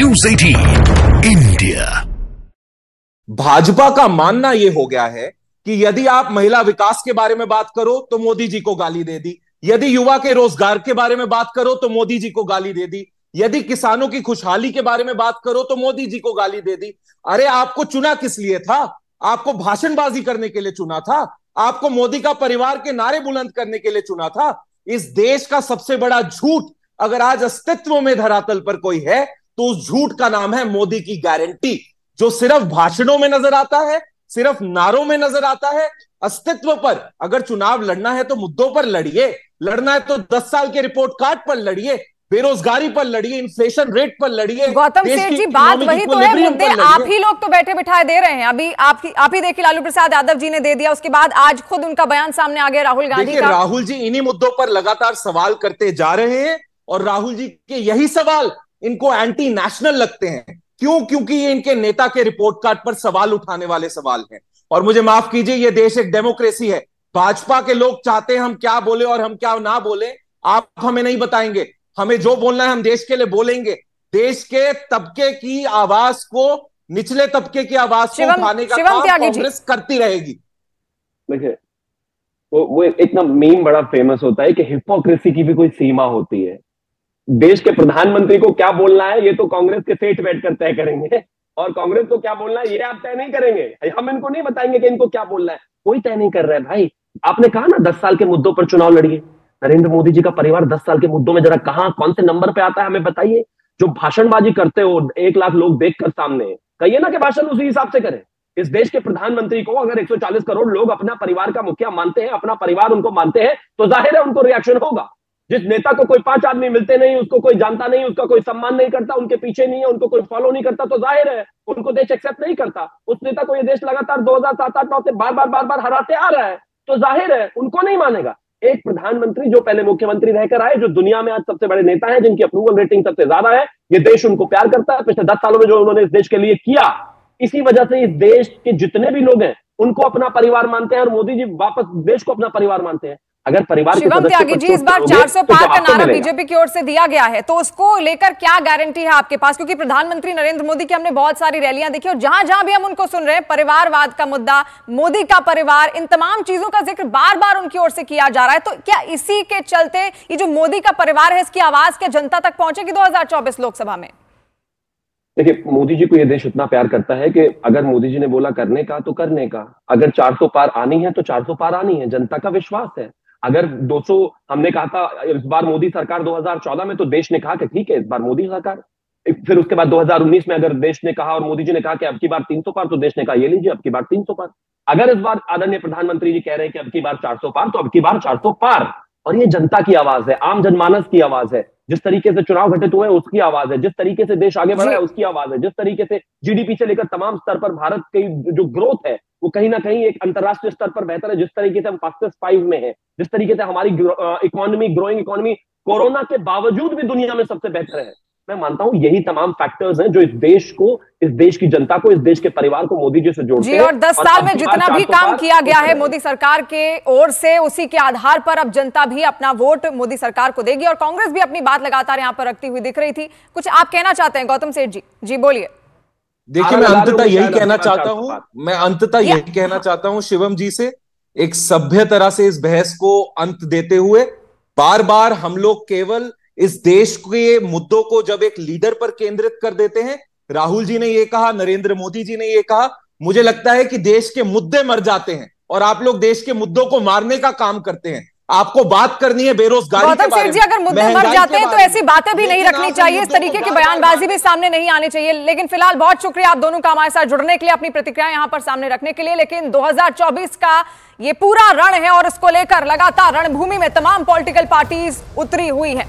News 18 India. Bhajpa का मानना यह हो गया है कि यदि आप महिला विकास के बारे में बात करो तो मोदी जी को गाली दे दी, यदि युवा के रोजगार के बारे में बात करो तो मोदी जी को गाली दे दी, यदि किसानों की खुशहाली के बारे में बात करो तो मोदी जी को गाली दे दी। अरे आपको चुना किस लिए था? आपको भाषणबाजी करने के लिए चुना था? आपको मोदी का परिवार के नारे बुलंद करने के लिए चुना था? इस देश का सबसे बड़ा झूठ अगर आज अस्तित्व में धरातल पर कोई है तो उस झूठ का नाम है मोदी की गारंटी, जो सिर्फ भाषणों में नजर आता है, सिर्फ नारों में नजर आता है। अस्तित्व पर अगर चुनाव लड़ना है तो मुद्दों पर लड़िए, लड़ना है तो 10 साल के रिपोर्ट कार्ड पर लड़िए, बेरोजगारी पर लड़िए, इन्फ्लेशन रेट पर लड़िए। गौतम सेठ जी, बात वही तो है, मुद्दे आप ही लोग तो बैठे बिठाए दे रहे हैं। अभी आप ही देखिए, लालू प्रसाद यादव जी ने दे दिया, उसके बाद आज खुद उनका बयान सामने आ गया राहुल गांधी का। राहुल जी इन्हीं मुद्दों पर लगातार सवाल करते जा रहे हैं और राहुल जी के यही सवाल इनको एंटी नेशनल लगते हैं। क्यों? क्योंकि ये इनके नेता के रिपोर्ट कार्ड पर सवाल उठाने वाले सवाल हैं। और मुझे माफ कीजिए, ये देश एक डेमोक्रेसी है। भाजपा के लोग चाहते हैं हम क्या बोले और हम क्या ना बोले, आप हमें नहीं बताएंगे। हमें जो बोलना है हम देश के लिए बोलेंगे। देश के तबके की आवाज को, निचले तबके की आवाज को उठाने का काम कांग्रेस करती रहेगी। देखिए, वो एक ना मीम बड़ा फेमस होता है कि हिपोक्रेसी की भी कोई सीमा होती है। देश के प्रधानमंत्री को क्या बोलना है ये तो कांग्रेस के सेठ बैठकर तय करेंगे, और कांग्रेस को क्या बोलना है ये आप तय नहीं करेंगे। हम इनको नहीं बताएंगे कि इनको क्या बोलना है, कोई तय नहीं कर रहा है भाई। आपने कहा ना 10 साल के मुद्दों पर चुनाव लड़िए। नरेंद्र मोदी जी का परिवार 10 साल के मुद्दों में जरा कहां कौन से नंबर पे आता है हमें बताइए। जो भाषणबाजी करते हो 1 लाख लोग देखकर सामने, कहिए ना कि भाषण उसी हिसाब से करें। इस देश के प्रधानमंत्री को अगर 140 करोड़ लोग अपना परिवार का मुखिया मानते हैं, अपना परिवार उनको मानते हैं, तो जाहिर है उनको रिएक्शन होगा। जिस नेता को कोई 5 आदमी मिलते नहीं, उसको कोई जानता नहीं, उसका कोई सम्मान नहीं करता, उनके पीछे नहीं है, उनको कोई फॉलो नहीं करता, तो जाहिर है उनको देश एक्सेप्ट नहीं करता। उस नेता को ये देश लगातार 2007, 8, 9 से बार बार हराते आ रहा है, तो जाहिर है उनको नहीं मानेगा। एक प्रधानमंत्री जो पहले मुख्यमंत्री रहकर आए, जो दुनिया में आज सबसे बड़े नेता हैं, जिनकी अप्रूवल रेटिंग सबसे ज्यादा है, ये देश उनको प्यार करता है। पिछले 10 सालों में जो उन्होंने इस देश के लिए किया, इसी वजह से इस देश के जितने भी लोग हैं उनको अपना परिवार मानते हैं, और मोदी जी वापस देश को अपना परिवार मानते हैं। अगर परिवार शिवम त्यागी जी, इस बार 400 पार का नारा बीजेपी की ओर से दिया गया है, तो उसको लेकर क्या गारंटी है आपके पास? क्योंकि प्रधानमंत्री नरेंद्र मोदी की हमने बहुत सारी रैलियां देखी और जहां जहां भी हम उनको सुन रहे हैं, परिवारवाद का मुद्दा, मोदी का परिवार, इन तमाम चीजों का जिक्र बार बार उनकी ओर से किया जा रहा है। तो क्या इसी के चलते ये जो मोदी का परिवार है, इसकी आवाज क्या जनता तक पहुंचेगी 2024 लोकसभा में? देखिए, मोदी जी को यह देश इतना प्यार करता है कि अगर मोदी जी ने बोला करने का तो करने का। अगर 400 पार आनी है तो 400 पार आनी है, जनता का विश्वास है। अगर 200 हमने कहा था इस बार मोदी सरकार 2014 में, तो देश ने कहा कि ठीक है इस बार मोदी सरकार। फिर उसके बाद 2019 में अगर देश ने कहा और मोदी जी ने कहा कि अब की बार 300 पार, तो देश ने कहा ये लीजिए अब की बार 300 पार। अगर इस बार आदरणीय प्रधानमंत्री जी कह रहे हैं कि अब की बार 400 पार, तो अब की बार 400 पार। और ये जनता की आवाज है, आम जनमानस की आवाज है। जिस तरीके से चुनाव घटित हुए उसकी आवाज है, जिस तरीके से देश आगे बढ़ा है उसकी आवाज है, जिस तरीके से जीडीपी से लेकर तमाम स्तर पर भारत की जो ग्रोथ है वो कहीं ना कहीं एक अंतरराष्ट्रीय स्तर पर बेहतर है। जिस तरीके से हम फास्टेस्ट 5 में है, जिस तरीके से हमारी इकोनॉमी, ग्रोइंग इकोनॉमी कोरोना के बावजूद भी दुनिया में सबसे बेहतर है। मैं मानता हूं यही तमाम फैक्टर्स हैं जो इस देश को, इस देश की जनता को, इस देश के परिवार को मोदी जी से जोड़ते हैं। और 10 साल में जितना भी काम किया गया है मोदी सरकार के ओर से, उसी के आधार पर अब जनता भी अपना वोट मोदी सरकार को देगी। और कांग्रेस भी अपनी बात लगातार यहां पर रखती हुई दिख रही थी। कुछ आप कहना चाहते हैं गौतम सेठ जी? जी बोलिए। देखिए, मैं अंततः यही कहना चाहता हूं शिवम जी से, एक सभ्य तरह से इस बहस को अंत देते हुए, बार बार हम लोग केवल इस देश के मुद्दों को जब एक लीडर पर केंद्रित कर देते हैं, राहुल जी ने ये कहा, नरेंद्र मोदी जी ने ये कहा, मुझे लगता है कि देश के मुद्दे मर जाते हैं और आप लोग देश के मुद्दों को मारने का काम करते हैं। आपको बात करनी है बेरोजगारी के बारे में। जी, अगर मुद्दे मर जाते हैं तो ऐसी बातें भी नहीं रखनी चाहिए, इस तरीके की बयानबाजी भी सामने नहीं आनी चाहिए। लेकिन फिलहाल बहुत शुक्रिया आप दोनों का हमारे साथ जुड़ने के लिए, अपनी प्रतिक्रिया यहां पर सामने रखने के लिए। लेकिन 2024 का ये पूरा रण है और इसको लेकर लगातार रणभूमि में तमाम पॉलिटिकल पार्टीज उतरी हुई है।